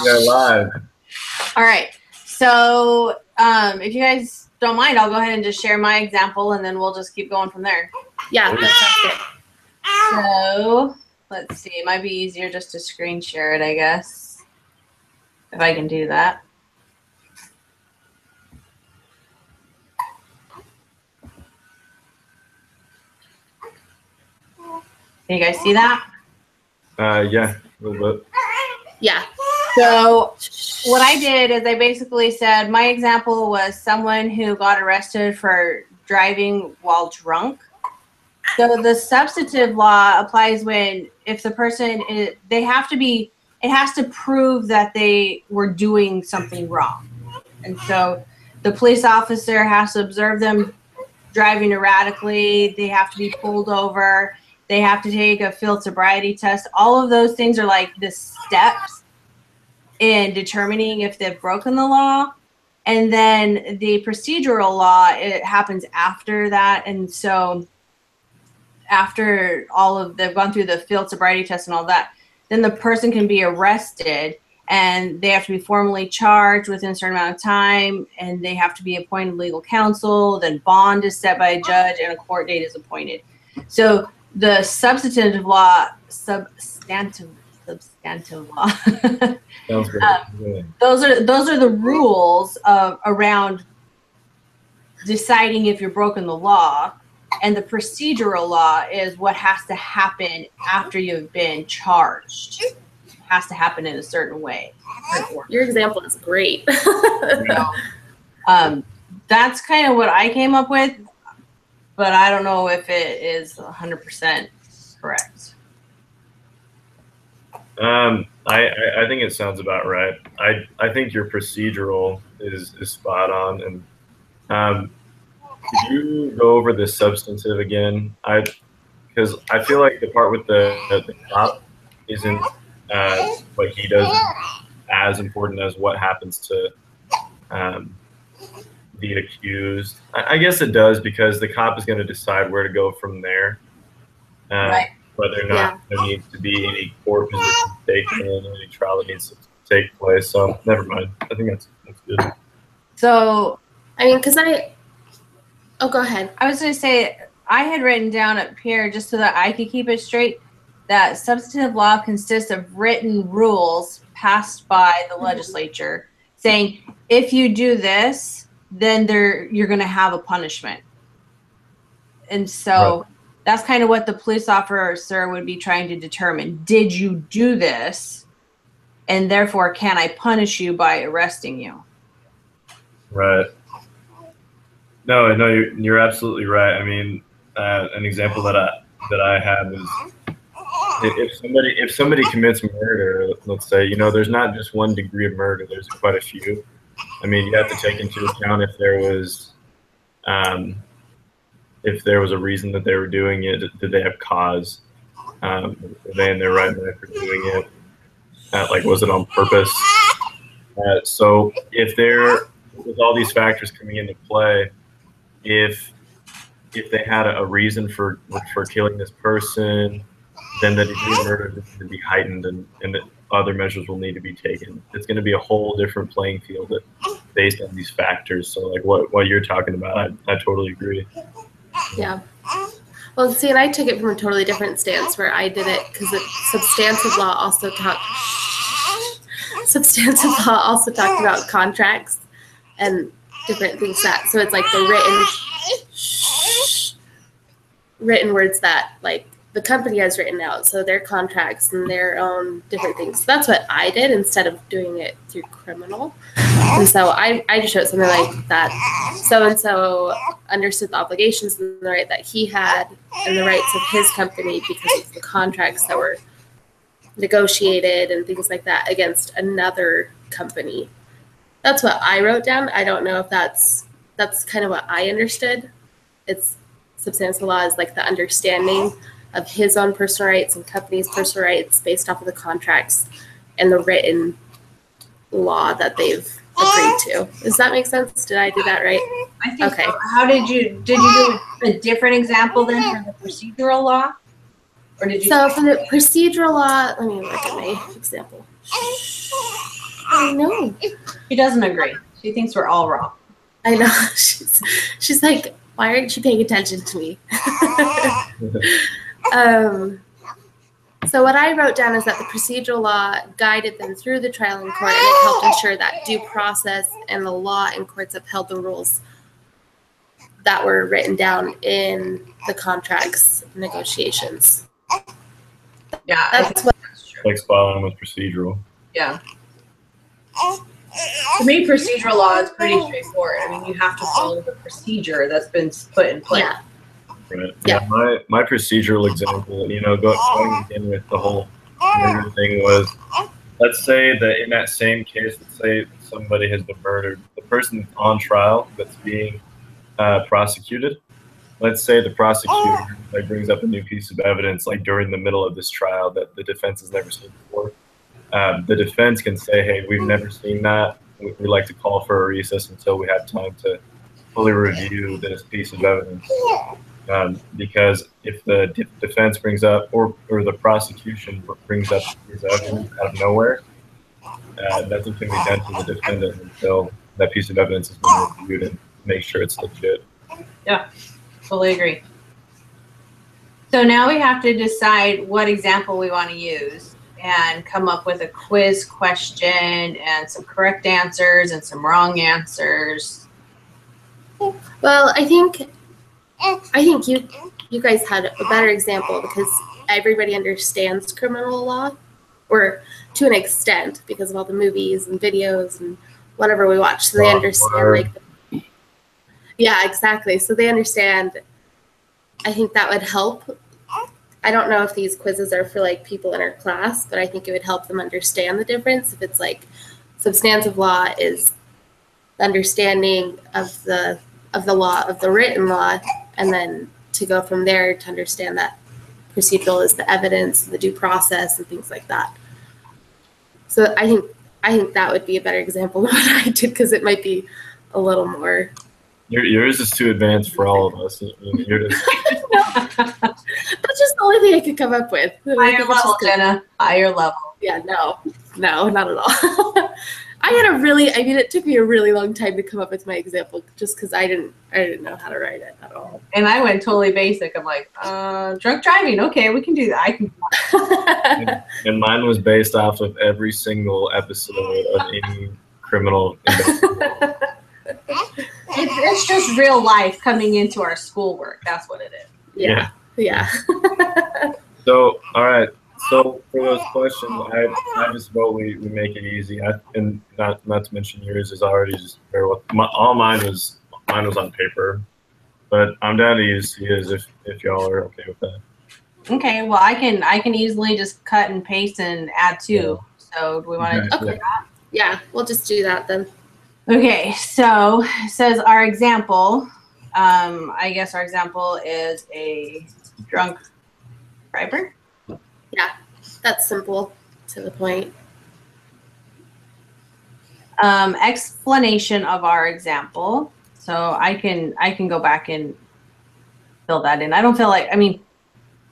We are live. All right. So if you guys don't mind, I'll go ahead and just share my example, and then we'll just keep going from there. Yeah, that sounds good. So let's see. It might be easier just to screen share it, I guess, if I can do that. Can you guys see that? Yeah, a little bit. Yeah. So what I did is I basically said my example was someone who got arrested for driving while drunk. So the substantive law applies when if the person is, they have to be, it has to prove that they were doing something wrong. And so the police officer has to observe them driving erratically. They have to be pulled over. They have to take a field sobriety test. All of those things are like the steps in determining if they've broken the law. And then the procedural law, it happens after that. And so after they've gone through the field sobriety test and all that, then the person can be arrested and they have to be formally charged within a certain amount of time, and they have to be appointed legal counsel. Then bond is set by a judge and a court date is appointed. So the substantive law, substantive law. Sounds great. Those are the rules around deciding if you're broken the law, and the procedural law is what has to happen after you've been charged. It has to happen in a certain way. Your example is great. That's kind of what I came up with, but I don't know if it is 100% correct. I think it sounds about right. I think your procedural is spot on. And could you go over the substantive again? Because I feel like the part with the cop isn't what he does as important as what happens to the accused. I guess it does, because the cop is going to decide where to go from there. Right. Whether or not there needs to be any court position taken, any trial that needs to take place. So never mind. I think that's good. So, I mean, because go ahead. I was going to say, I had written down up here, just so that I could keep it straight, that substantive law consists of written rules passed by the legislature saying, if you do this, then you're going to have a punishment. And so that's kind of what the police officer would be trying to determine. Did you do this? And therefore, can I punish you by arresting you? Right. No, you're absolutely right. I mean, an example that I have is if somebody commits murder, let's say, there's not just one degree of murder. There's quite a few. I mean, you have to take into account if there was a reason that they were doing it. Did they have cause? Were they in their right mind for doing it? Was it on purpose? So if with all these factors coming into play, if they had a reason for killing this person, then the degree of murder needs to be heightened, and other measures will need to be taken. It's going to be a whole different playing field based on these factors. So like what you're talking about, I totally agree. Yeah. Well, see, and I took it from a totally different stance where I did it because substantive law also talked about contracts and different things so it's like the written words that like the company has written out, so their contracts and their own different things. So that's what I did instead of doing it through criminal. And so I just wrote something like that. So-and-so understood the obligations and the right that he had and the rights of his company because of the contracts that were negotiated and things like that against another company. That's what I wrote down. I don't know if that's kind of what I understood. It's substantial law is like the understanding of his own personal rights and company's personal rights based off of the contracts and the written law that they've agreed to. Does that make sense? Did I do that right? I think so. How did you do a different example then for the procedural law? Or did you? So for the procedural law, let me look at my example. I know. She doesn't agree. She thinks we're all wrong. I know. She's like, why aren't you paying attention to me? So what I wrote down is that the procedural law guided them through the trial in court, and it helped ensure that due process and the law in courts upheld the rules that were written down in the contracts negotiations. Yeah, That's what. Like spot on with procedural. Yeah. To me, procedural law is pretty straightforward. I mean, you have to follow the procedure that's been put in place. Yeah. Right. Yeah. My procedural example, going in with the whole murder thing was, let's say that in that same case, let's say somebody has been murdered, the person on trial that's being prosecuted, let's say the prosecutor brings up a new piece of evidence during the middle of this trial that the defense has never seen before. The defense can say, hey, we've never seen that. We'd like to call for a recess until we have time to fully review this piece of evidence. Because if the defense brings up, or the prosecution brings up piece of evidence out of nowhere, nothing can be done to the defendant until that piece of evidence has been reviewed and make sure it's legit. Yeah, fully agree. So now we have to decide what example we want to use and come up with a quiz question and some correct answers and some wrong answers. Well, I think you guys had a better example because everybody understands criminal law, or to an extent because of all the movies and videos and whatever we watch. So they understand yeah, exactly. So they understand. I think that would help. I don't know if these quizzes are for people in our class, but I think it would help them understand the difference. If it's substantive law is the understanding of the law, of the written law, and then to go from there to understand that procedural is the evidence, the due process, and things like that. So I think that would be a better example of what I did because it might be a little more. Yours is too advanced for all of us. You're just... That's just the only thing I could come up with. Higher level, Jenna. Higher level. Yeah, no, not at all. it took me a really long time to come up with my example just because I didn't know how to write it at all. And I went totally basic. I'm like, drunk driving. Okay, we can do that. I can. And mine was based off of every single episode of any criminal investigation. It's just real life coming into our schoolwork. That's what it is. Yeah. So, all right. So for those questions, I just vote we make it easy. And not to mention yours is already just very well. All mine was on paper, but I'm down to use his if y'all are okay with that. Okay. Well, I can easily just cut and paste and add to. Yeah. So do we want to do that? Yeah, we'll just do that then. Okay, so it says our example. I guess our example is a drunk driver. Yeah, that's simple to the point. Explanation of our example. So I can go back and fill that in. I don't feel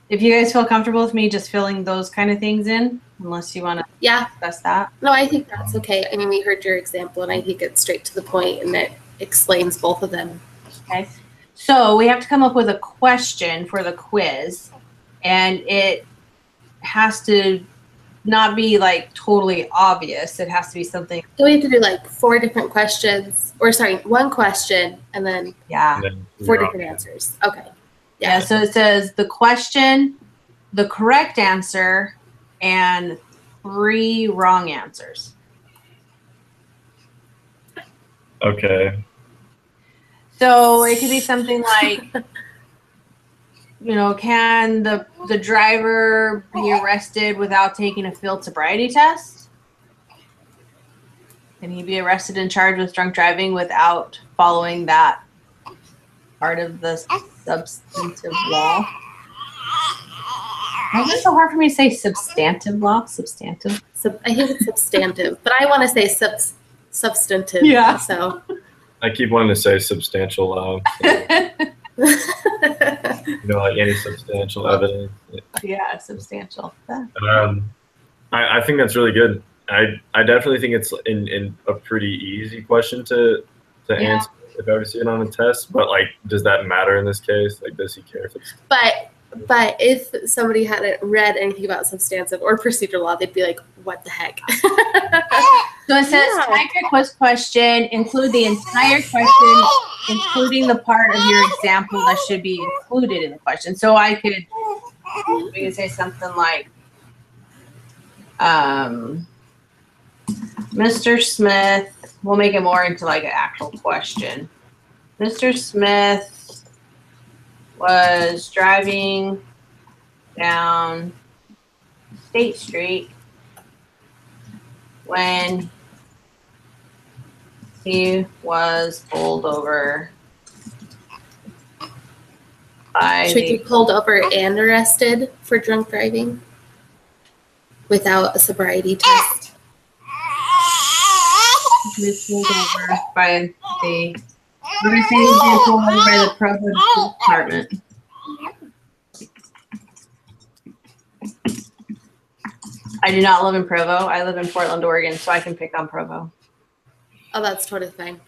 if you guys feel comfortable with me just filling those kind of things in, unless you want to discuss that. No, I think that's okay. I mean, we heard your example, and I think it's straight to the point, and it explains both of them. Okay. So we have to come up with a question for the quiz, and it has to not be totally obvious. It has to be something. So we have to do 4 different questions, or sorry, 1 question, and then 4 different answers. Okay. Yeah, so it says the question, the correct answer, and 3 wrong answers. Okay. So it could be something like, can the driver be arrested without taking a field sobriety test? Can he be arrested and charged with drunk driving without following that part of the substantive law? Why is it so hard for me to say substantive law? Substantive? I think it's substantive, but I want to say substantive. Yeah. So I keep wanting to say substantial law. So. You know, like any substantial evidence. Yeah, substantial. I think that's really good. I definitely think it's in a pretty easy question to answer if I ever see it on a test. But like, does that matter in this case? Like, does he care if it's? But if somebody hadn't read anything about substantive or procedural law, they'd be like, "What the heck?" So it says type your quiz question, include the entire question, including the part of your example that should be included in the question. So we could say something like, Mr. Smith, we'll make it more into like an actual question. Mr. Smith was driving down State Street when he was pulled over by Should we be pulled over and arrested for drunk driving without a sobriety test? He was pulled over by the. What did I say? He was pulled over by the Provo Police Department. I do not live in Provo. I live in Portland, Oregon, so I can pick on Provo. Oh, that's totally fine.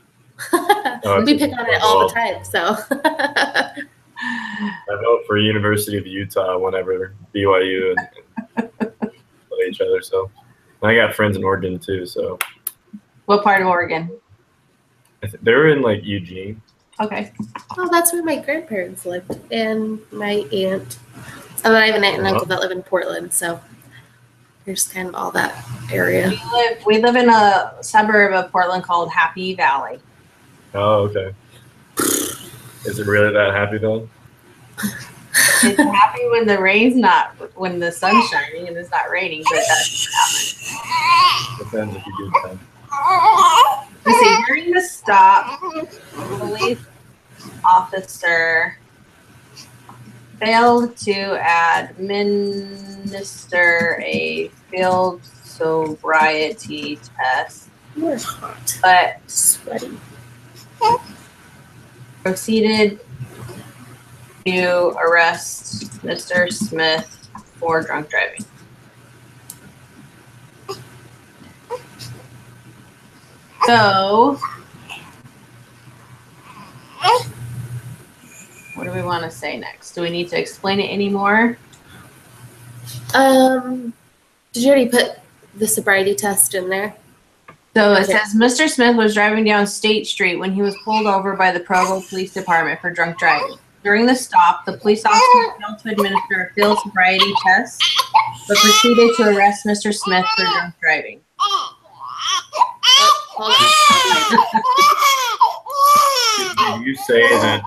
Oh, We pick on it all the time, so. I vote for University of Utah whenever BYU and play each other. So I got friends in Oregon too. So What part of Oregon? they're in like Eugene. Okay. Oh, that's where my grandparents lived, and my aunt. Oh, I have an aunt and uncle that live in Portland, so there's kind of all that area. We live in a suburb of Portland called Happy Valley. Oh, okay. Is it really that happy though? It's happy when when the sun's shining and it's not raining, but that doesn't happen. Depends if you do time. Let's see, during the stop, the police officer failed to administer a field sobriety test, You're hot. but Sweaty. proceeded to arrest Mr. Smith for drunk driving. So, what do we want to say next? Do we need to explain it anymore? Did you already put the sobriety test in there? So it says Mr. Smith was driving down State Street when he was pulled over by the Provo Police Department for drunk driving. During the stop, the police officer failed to administer a field sobriety test, but proceeded to arrest Mr. Smith for drunk driving. Hold on. Did you say that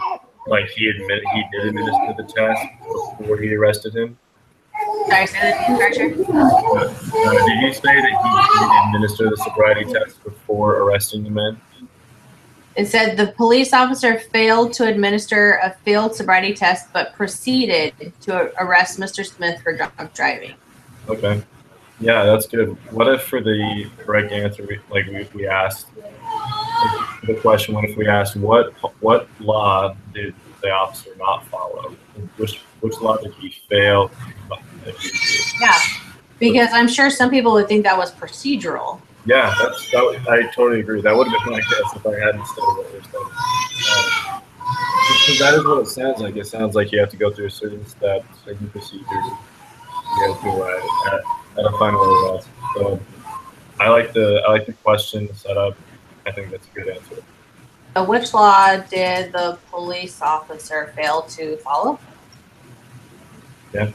like he did administer the test before he arrested him? Sorry, say that again, Archer. Did you say that he did administer the sobriety test before arresting the man? It said the police officer failed to administer a field sobriety test, but proceeded to arrest Mr. Smith for drunk driving. Okay. Yeah, that's good. What if for the correct answer, we asked the question, what if we asked what law did the officer not follow? Which law did he fail? Yeah, because I'm sure some people would think that was procedural. Yeah, I totally agree. That would have been my guess if I hadn't studied what we're studying. Because that is what it sounds like. It sounds like you have to go through certain steps, certain procedures. You have to at a final result. So I like the question setup. I think that's a good answer. Which law did the police officer fail to follow? Yeah.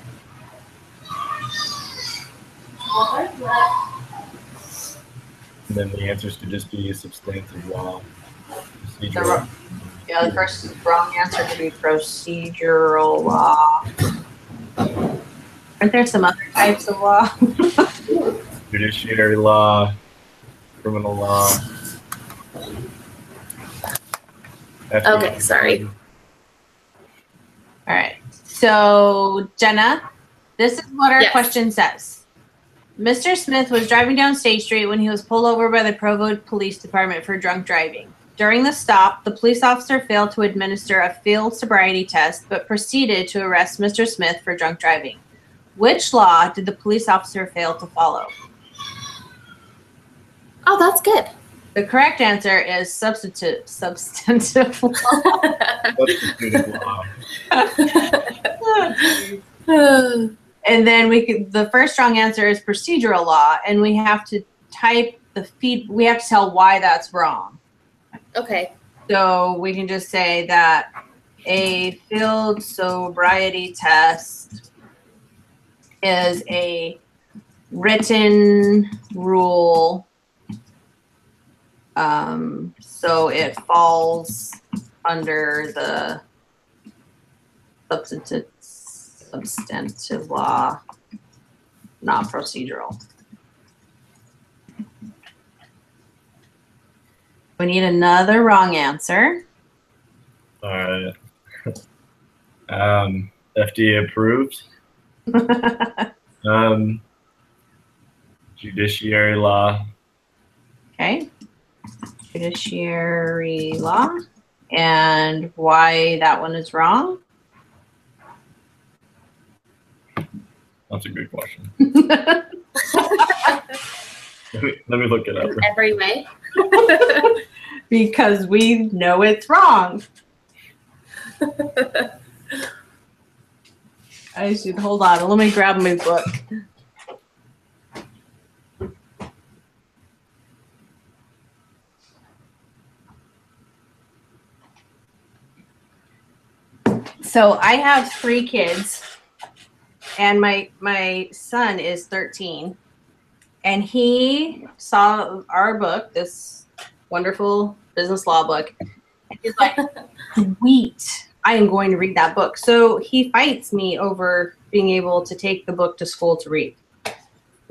And then the answers could just be substantive law, procedural. The first wrong answer could be procedural law. Aren't there some other types of law? Judiciary law, criminal law. Okay, sorry. All right. So, Jenna, this is what our question says. Mr. Smith was driving down State Street when he was pulled over by the Provo Police Department for drunk driving. During the stop, the police officer failed to administer a field sobriety test, but proceeded to arrest Mr. Smith for drunk driving. Which law did the police officer fail to follow? Oh, that's good. The correct answer is substantive law. Substituted law. And then the first wrong answer is procedural law, and we have to type we have to tell why that's wrong. Okay. So we can just say that a field sobriety test is a written rule. So it falls under the substantive law, not procedural. We need another wrong answer. All right. FDA approved. Judiciary law. Okay. Judiciary law. And why that one is wrong? That's a good question. Let me look it up. In every way. Because we know it's wrong. I should hold on. Let me grab my book. So I have 3 kids, and my son is 13, and he saw our book, this wonderful business law book, and he's like, sweet, I am going to read that book. So he fights me over being able to take the book to school to read.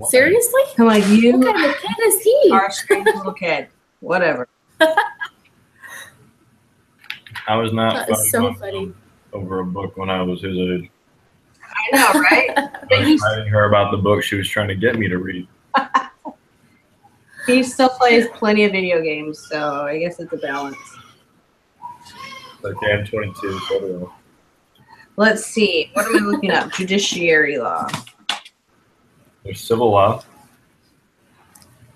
Seriously? I'm like, you What kind of kid is he? are a strange little kid. Whatever. I was not That is fighting so my funny. mom over a book when I was his age. I know, right? I was fighting her about the book she was trying to get me to read. He still plays plenty of video games, so I guess it's a balance. Okay, I'm 22. So do Let's see. What am I looking up? Judiciary law. there's civil law.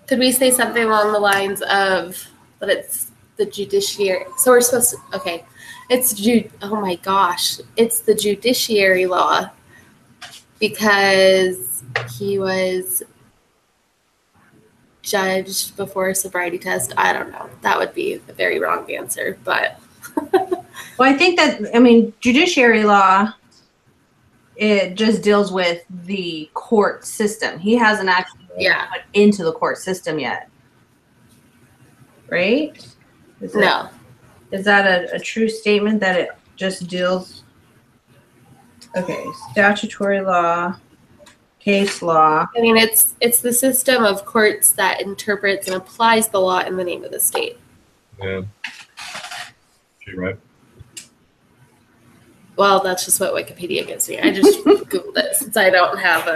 Could we say something along the lines of that it's the judiciary? So we're supposed to, okay. Oh my gosh. It's the judiciary law because he was judged before a sobriety test. I don't know. That would be a very wrong answer, but. Well, I think judiciary law, it just deals with the court system. He hasn't actually went into the court system yet. Right? No. Is that a true statement that it just deals? Okay, statutory law, case law. I mean, it's the system of courts that interprets and applies the law in the name of the state. Yeah. You're right. Well, that's just what Wikipedia gives me. I just Googled it since I don't have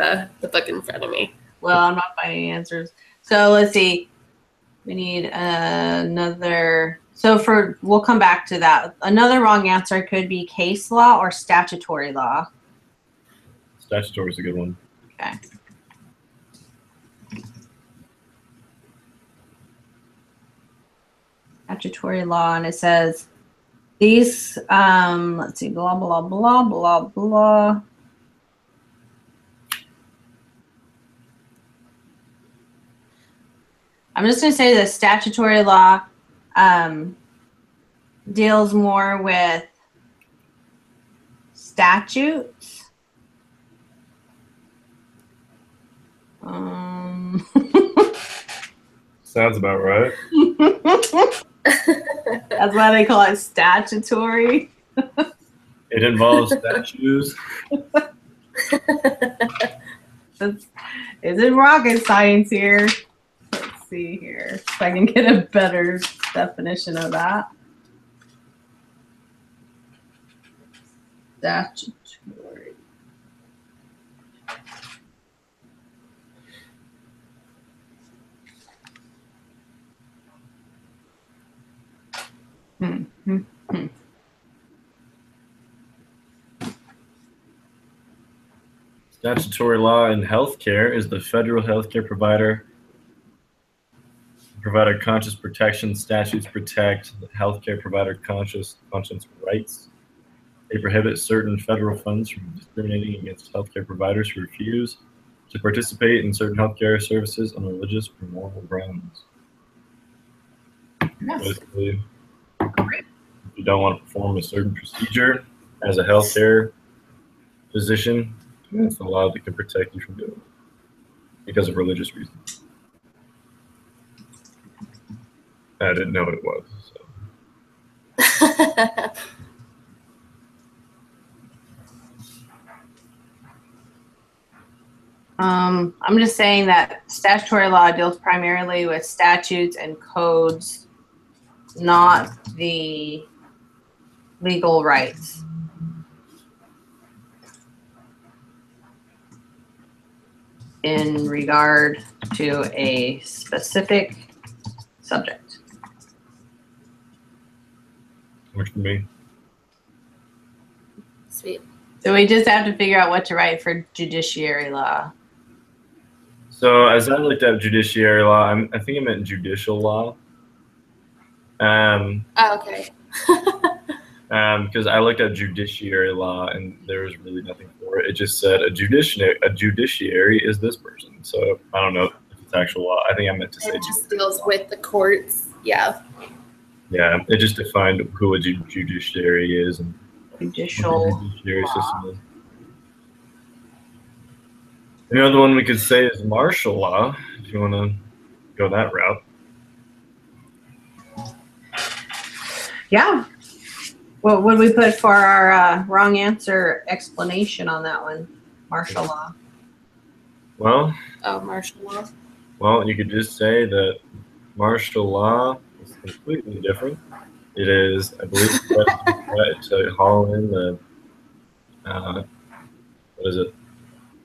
the book in front of me. Well, I'm not finding answers. So let's see. We need another. So we'll come back to that. Another wrong answer could be case law or statutory law. Statutory is a good one. Okay. Statutory law, and it says these, let's see, blah, blah, blah, blah, blah. I'm just going to say the statutory law deals more with statutes. Sounds about right. That's why they call it statutory. It involves statues. Isn't rocket science here? Let's see here if I can get a better definition of that. Statutory. Statutory law in healthcare is the federal healthcare provider conscious protection. Statutes protect the healthcare provider conscience rights. They prohibit certain federal funds from discriminating against healthcare providers who refuse to participate in certain healthcare services on religious or moral grounds. Yes. Basically, if you don't want to perform a certain procedure as a healthcare physician, it's the law that can protect you from doing it because of religious reasons. I didn't know what it was. So. I'm just saying that statutory law deals primarily with statutes and codes, not the legal rights. In regard to a specific subject. Works for me. Sweet. So we just have to figure out what to write for judiciary law. So as I looked up judiciary law, I think I meant judicial law. Oh, okay. Because I looked at judiciary law and there was really nothing for it. It just said a judiciary is this person. So I don't know if it's actual law. I think I meant to say It just deals with the courts. Yeah. Yeah, it just defined who a judiciary is and Judicial what the judiciary system is. Another one we could say is martial law, if you want to go that route. Yeah. What would we put for our wrong answer explanation on that one? Martial law. Well. Oh, martial law. Well, you could just say that martial law is completely different. It is, I believe, to haul in the, what is it?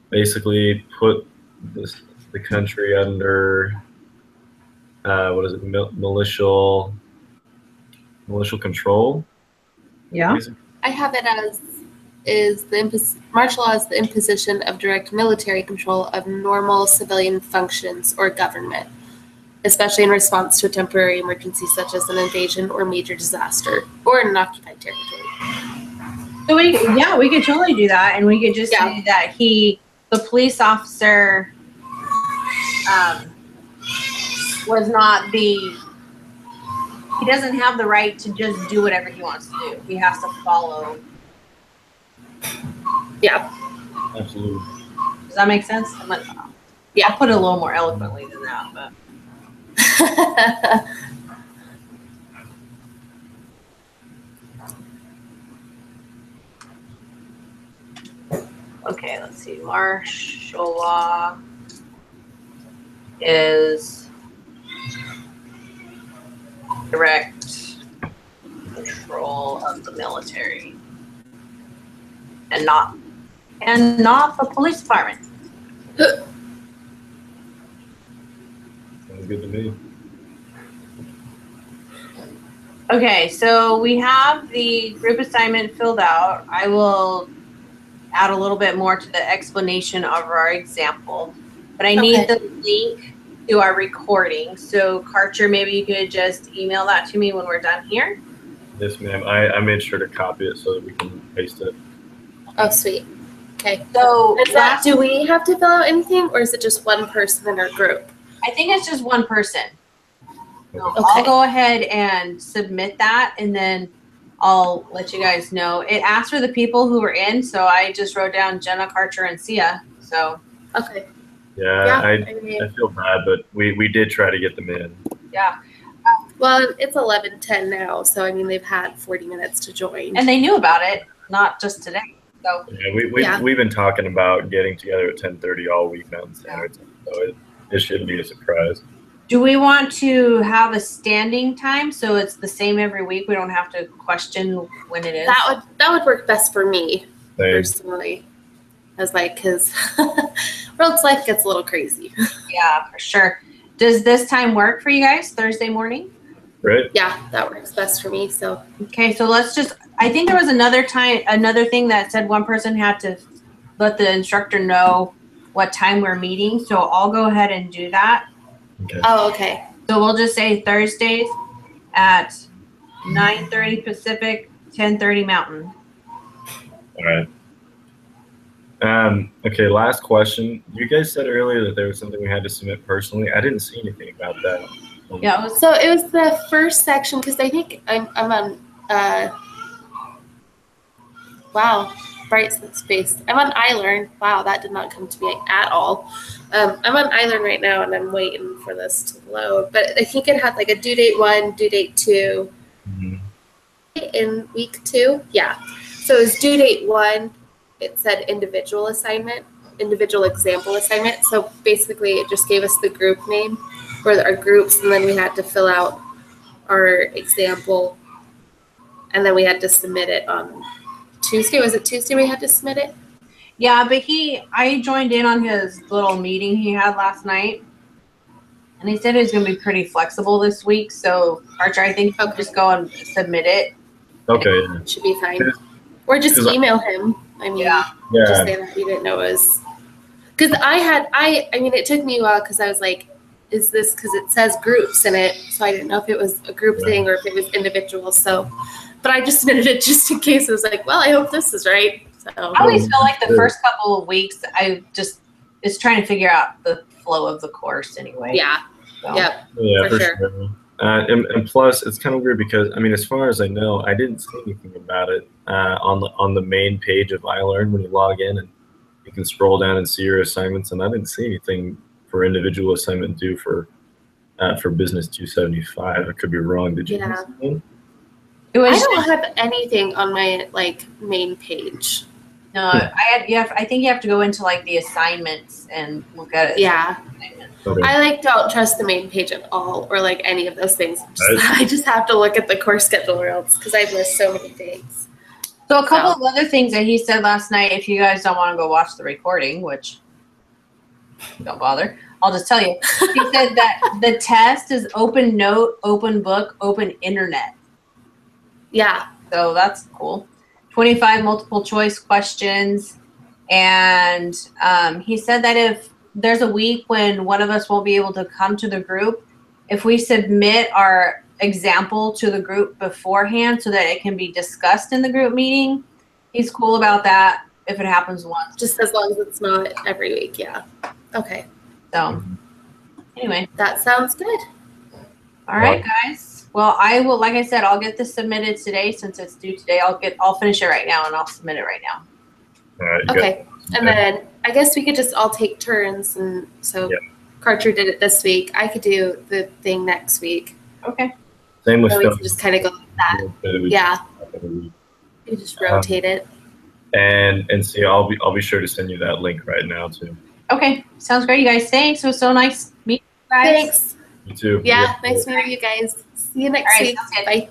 Basically put the country under, what is it, militial control. Yeah. I have it as martial law is the imposition of direct military control of normal civilian functions or government, especially in response to a temporary emergency such as an invasion or major disaster or an occupied territory. So we could totally do that, and we could just say that the police officer, was not he doesn't have the right to just do whatever he wants to do. He has to follow. Yeah. Absolutely. Does that make sense? I'll put it a little more eloquently than that, but. Okay, let's see. Martial law is direct control of the military and not the police department. Sounds good to me. Okay, so we have the group assignment filled out. I will add a little bit more to the explanation of our example, but I need the link to our recording. So Karcher, maybe you could just email that to me when we're done here. Yes, ma'am. I made sure to copy it so that we can paste it. Oh, sweet. Okay. So do we have to fill out anything, or is it just one person in our group? I think it's just one person. So Okay. I'll go ahead and submit that, and then I'll let you guys know. It asked for the people who were in, so I just wrote down Jenna, Karcher, and Sia. So okay. Yeah, I feel bad, but we did try to get them in. Yeah. Well, it's 11:10 now, so I mean they've had 40 minutes to join. And they knew about it, not just today. So Yeah, we've been talking about getting together at 10:30 all week Mountain Standard, so it shouldn't be a surprise. do we want to have a standing time so it's the same every week? We don't have to question when it is. That would work best for me personally. Because world's life gets a little crazy. Yeah, for sure. Does this time work for you guys? Thursday morning? Right? Yeah, that works best for me. So Okay, so let's just, I think there was another thing that said one person had to let the instructor know what time we're meeting. So I'll go ahead and do that. Okay. oh, okay. So we'll just say Thursdays at 9:30 Pacific, 10:30 Mountain. All right. Okay, last question. You guys said earlier that there was something we had to submit personally. I didn't see anything about that. Yeah, it was, So it was the first section because I think I'm on wow, bright space. I'm on iLearn. Wow, that did not come to me at all. I'm on iLearn right now and I'm waiting for this to load. But I think it had like a due date 1, due date 2 in week 2. Yeah. So it was due date 1. It said individual assignment, individual example assignment. So basically it just gave us the group name for our groups and then we had to fill out our example and then we had to submit it on Tuesday. Was it Tuesday we had to submit it? yeah, but I joined in on his little meeting he had last night. And he said he was going to be pretty flexible this week. So, Archer, I think you can just go and submit it. Okay. Should be fine. Or just email him. I mean, just say that you didn't know it was. Because I mean, it took me a while because I was like, is this because it says groups in it? So I didn't know if it was a group thing or if it was individual. So, but I just submitted it just in case. I was like, well, I hope this is right. So I always feel like the first couple of weeks, it's trying to figure out the flow of the course anyway. Yeah. So. Yep. Yeah, for sure. And plus, it's kind of weird because I mean, as far as I know, I didn't see anything about it on the main page of iLearn when you log in, and you can scroll down and see your assignments. And I didn't see anything for individual assignment due for Business 275. I could be wrong. Did you? Yeah. See It was I don't have anything on my like main page. No, I think you have to go into like the assignments and look at it. Yeah. Okay. I like don't trust the main page at all or like any of those things. I just have to look at the course schedule or else because I've missed so many things. So a couple of other things that he said last night, if you guys don't want to go watch the recording, which don't bother, I'll just tell you. He said that the test is open note, open book, open internet. Yeah. So that's cool. 25 multiple choice questions. And he said that if there's a week when one of us won't be able to come to the group, if we submit our example to the group beforehand so that it can be discussed in the group meeting, he's cool about that if it happens once. Just as long as it's not every week. Yeah. Okay. So anyway. That sounds good. All right, guys. Well, I will, like I said, I'll get this submitted today since it's due today. I'll finish it right now and I'll submit it right now. All right. Okay. And then I guess we could just all take turns. And so Carter did it this week. I could do the thing next week. Okay. Same with so we stuff. can just kind of go with that. Yeah. You just rotate it. And see, I'll be sure to send you that link right now too. Okay. Sounds great, you guys. Thanks. It was so nice meeting you guys. Thanks. You too. Yeah. Nice meeting you guys. See you next week. Sounds good. Bye.